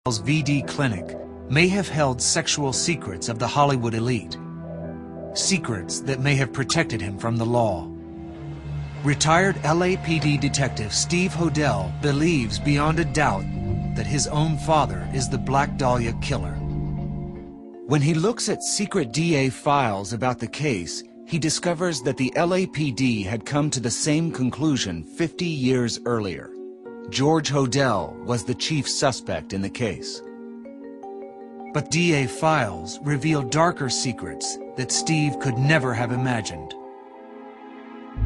VD clinic may have held sexual secrets of the Hollywood elite. Secrets that may have protected him from the law. Retired LAPD detective Steve Hodel believes beyond a doubt that his own father is the Black Dahlia killer. When he looks at secret DA files about the case, he discovers that the LAPD had come to the same conclusion 50 years earlier. George Hodel was the chief suspect in the case. But DA files reveal darker secrets that Steve could never have imagined.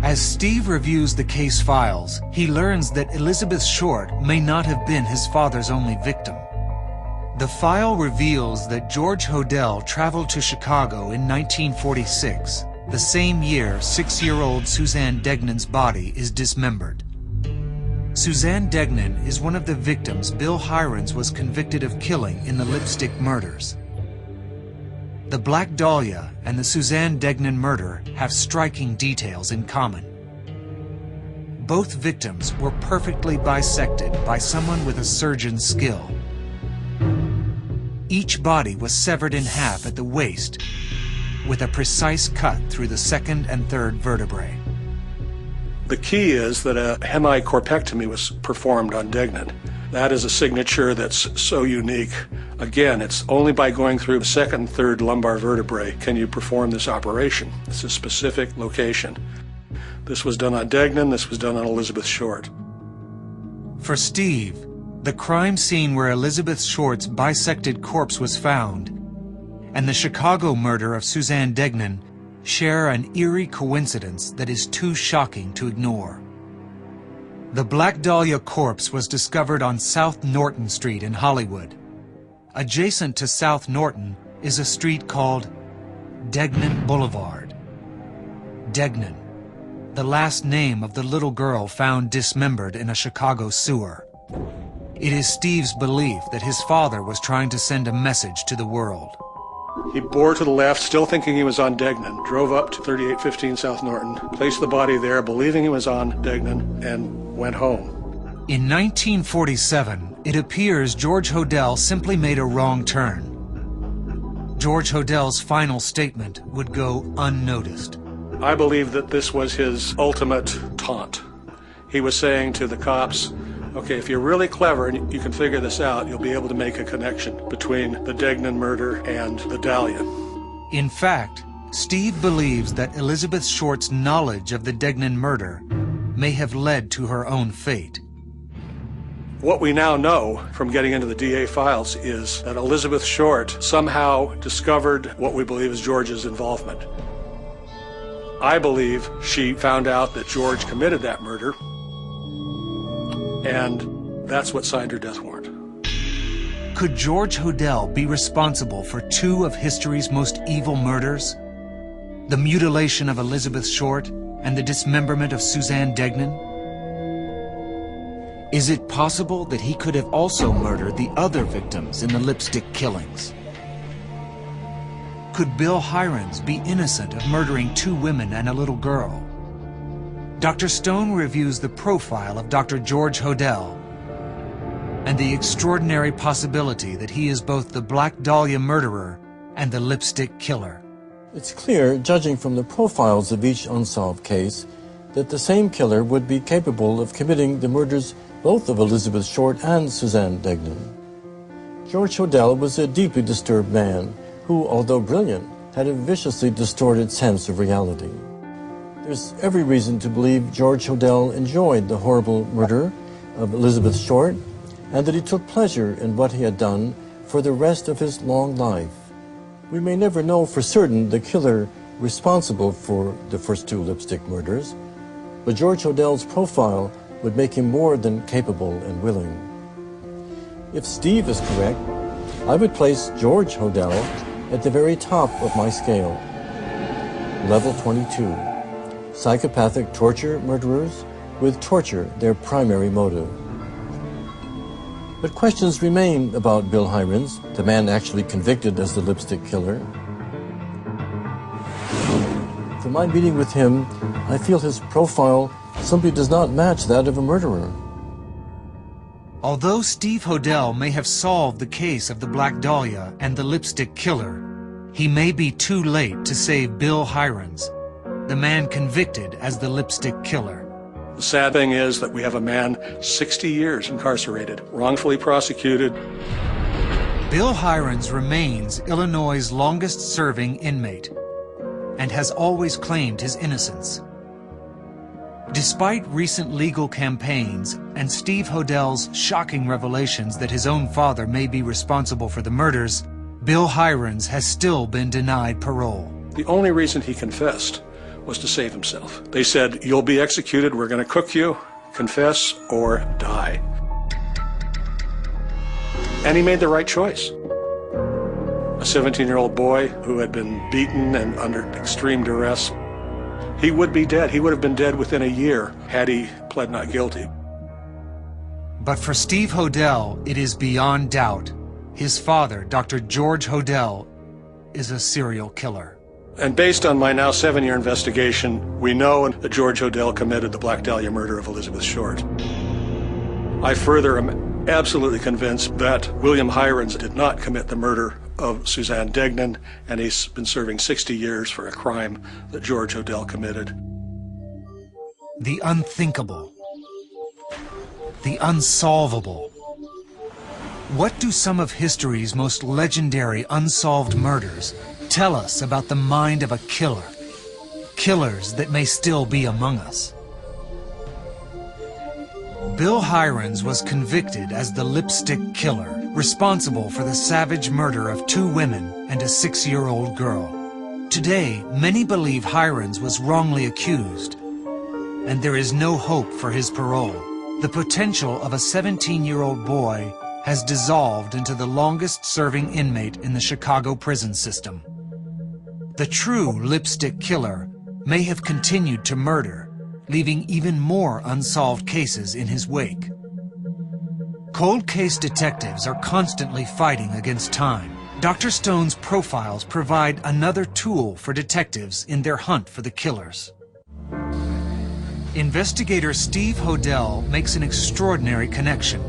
As Steve reviews the case files, he learns that Elizabeth Short may not have been his father's only victim. The file reveals that George Hodel traveled to Chicago in 1946, the same year 6-year-old Suzanne Degnan's body is dismembered. Suzanne Degnan is one of the victims Bill Hirons was convicted of killing in the Lipstick murders. The Black Dahlia and the Suzanne Degnan murder have striking details in common. Both victims were perfectly bisected by someone with a surgeon's skill. Each body was severed in half at the waist, with a precise cut through the second and third vertebrae. The key is that a hemicorpectomy was performed on Degnan. That is a signature that's so unique. Again, it's only by going through the second and third lumbar vertebrae can you perform this operation. It's a specific location. This was done on Degnan, this was done on Elizabeth Short. For Steve, the crime scene where Elizabeth Short's bisected corpse was found and the Chicago murder of Suzanne Degnan share an eerie coincidence that is too shocking to ignore. The Black Dahlia corpse was discovered on South Norton Street in Hollywood. Adjacent to South Norton is a street called Degnan Boulevard. Degnan, the last name of the little girl found dismembered in a Chicago sewer. It is Steve's belief that his father was trying to send a message to the world. He bore to the left, still thinking he was on Degnan, drove up to 3815 South Norton, placed the body there, believing he was on Degnan, and went home. In 1947, it appears George Hodel simply made a wrong turn. George Hodel's final statement would go unnoticed. I believe that this was his ultimate taunt. He was saying to the cops, okay, if you're really clever and you can figure this out, you'll be able to make a connection between the Degnan murder and the Dahlia. In fact, Steve believes that Elizabeth Short's knowledge of the Degnan murder may have led to her own fate. What we now know from getting into the DA files is that Elizabeth Short somehow discovered what we believe is George's involvement. I believe she found out that George committed that murder, and that's what signed her death warrant. Could George Hodel be responsible for two of history's most evil murders? The mutilation of Elizabeth Short and the dismemberment of Suzanne Degnan? Is it possible that he could have also murdered the other victims in the Lipstick killings? Could Bill Hirons be innocent of murdering two women and a little girl? Dr. Stone reviews the profile of Dr. George Hodel and the extraordinary possibility that he is both the Black Dahlia murderer and the Lipstick killer. It's clear, judging from the profiles of each unsolved case, that the same killer would be capable of committing the murders both of Elizabeth Short and Suzanne Degnan. George Hodel was a deeply disturbed man who, although brilliant, had a viciously distorted sense of reality. There's every reason to believe George Hodel enjoyed the horrible murder of Elizabeth Short and that he took pleasure in what he had done for the rest of his long life. We may never know for certain the killer responsible for the first two Lipstick murders, but George Hodel's profile would make him more than capable and willing. If Steve is correct, I would place George Hodel at the very top of my scale. Level 22. Psychopathic torture murderers with torture their primary motive. But questions remain about Bill Hirons, the man actually convicted as the Lipstick killer. From my meeting with him, I feel his profile simply does not match that of a murderer. Although Steve Hodel may have solved the case of the Black Dahlia and the lipstick killer, he may be too late to save Bill Hirons, the man convicted as the lipstick killer. The sad thing is that we have a man 60 years incarcerated, wrongfully prosecuted. Bill Hirons remains Illinois' longest-serving inmate and has always claimed his innocence. Despite recent legal campaigns and Steve Hodel's shocking revelations that his own father may be responsible for the murders, Bill Hirons has still been denied parole. The only reason he confessed was to save himself. They said, "You'll be executed, we're going to cook you, confess or die." And he made the right choice. A 17-year-old boy who had been beaten and under extreme duress, he would be dead. He would have been dead within a year had he pled not guilty. But for Steve Hodel, it is beyond doubt. His father, Dr. George Hodel, is a serial killer. And based on my now 7-year investigation, we know that George Hodel committed the Black Dahlia murder of Elizabeth Short. I further am absolutely convinced that William Hirons did not commit the murder of Suzanne Degnan, and he's been serving 60 years for a crime that George Hodel committed. The unthinkable. The unsolvable. What do some of history's most legendary unsolved murders tell us about the mind of a killer? Killers that may still be among us. Bill Hirons was convicted as the lipstick killer, responsible for the savage murder of 2 women and a 6-year-old girl. Today, many believe Hirons was wrongly accused, and there is no hope for his parole. The potential of a 17-year-old boy has dissolved into the longest-serving inmate in the Chicago prison system. The true lipstick killer may have continued to murder, leaving even more unsolved cases in his wake. Cold case detectives are constantly fighting against time. Dr. Stone's profiles provide another tool for detectives in their hunt for the killers. Investigator Steve Hodel makes an extraordinary connection,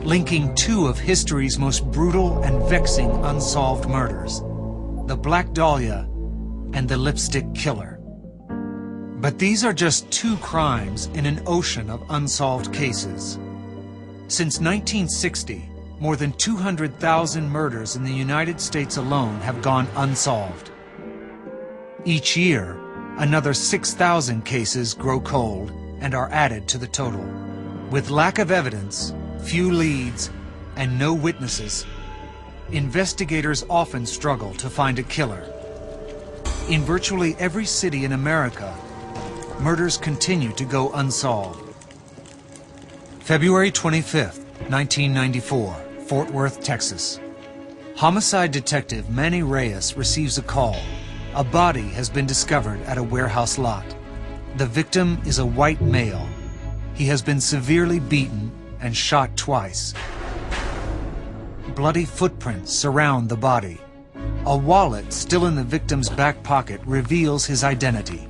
linking 2 of history's most brutal and vexing unsolved murders, the Black Dahlia and the lipstick killer. But these are just 2 crimes in an ocean of unsolved cases. Since 1960, more than 200,000 murders in the United States alone have gone unsolved. Each year, another 6,000 cases grow cold and are added to the total. With lack of evidence, few leads, and no witnesses, investigators often struggle to find a killer. In virtually every city in America, murders continue to go unsolved. February 25th, 1994, Fort Worth, Texas. Homicide detective Manny Reyes receives a call. A body has been discovered at a warehouse lot. The victim is a white male. He has been severely beaten and shot twice. Bloody footprints surround the body. A wallet still in the victim's back pocket reveals his identity.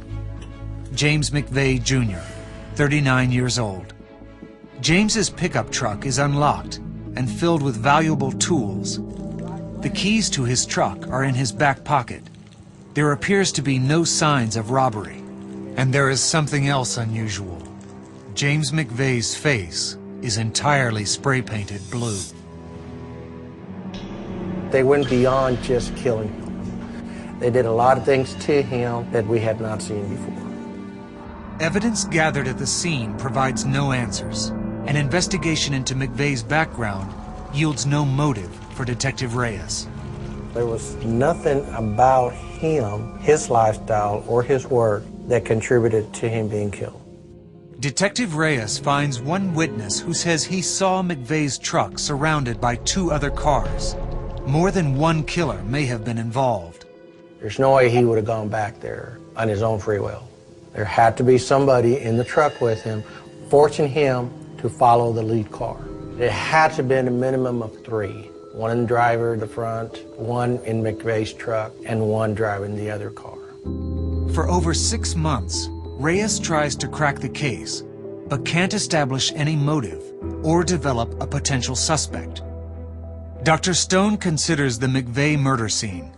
James McVeigh Jr., 39 years old. James's pickup truck is unlocked and filled with valuable tools. The keys to his truck are in his back pocket. There appears to be no signs of robbery. And there is something else unusual. James McVeigh's face is entirely spray-painted blue. They went beyond just killing him. They did a lot of things to him that we had not seen before. Evidence gathered at the scene provides no answers. An investigation into McVeigh's background yields no motive for Detective Reyes. There was nothing about him, his lifestyle, or his work that contributed to him being killed. Detective Reyes finds one witness who says he saw McVeigh's truck surrounded by 2 other cars. More than one killer may have been involved. There's no way he would have gone back there on his own free will. There had to be somebody in the truck with him, forcing him to follow the lead car. It had to have been a minimum of 3. One in the driver in the front, one in McVeigh's truck, and one driving the other car. For over 6 months, Reyes tries to crack the case, but can't establish any motive or develop a potential suspect. Dr. Stone considers the McVeigh murder scene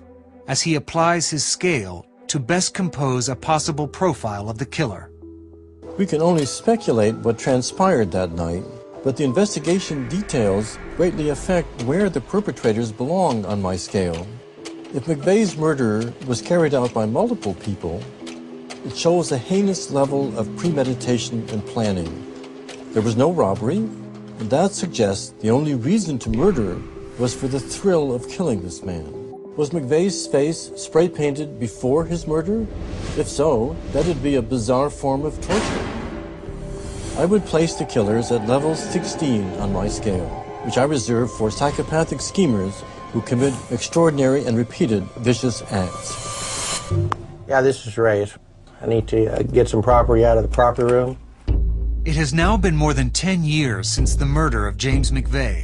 as he applies his scale to best compose a possible profile of the killer. We can only speculate what transpired that night, but the investigation details greatly affect where the perpetrators belong on my scale. If McVeigh's murder was carried out by multiple people, it shows a heinous level of premeditation and planning. There was no robbery, and that suggests the only reason to murder was for the thrill of killing this man. Was McVeigh's face spray painted before his murder? If so, that'd be a bizarre form of torture. I would place the killers at level 16 on my scale, which I reserve for psychopathic schemers who commit extraordinary and repeated vicious acts. Yeah, this is Ray. I need to get some property out of the property room. It has now been more than 10 years since the murder of James McVeigh.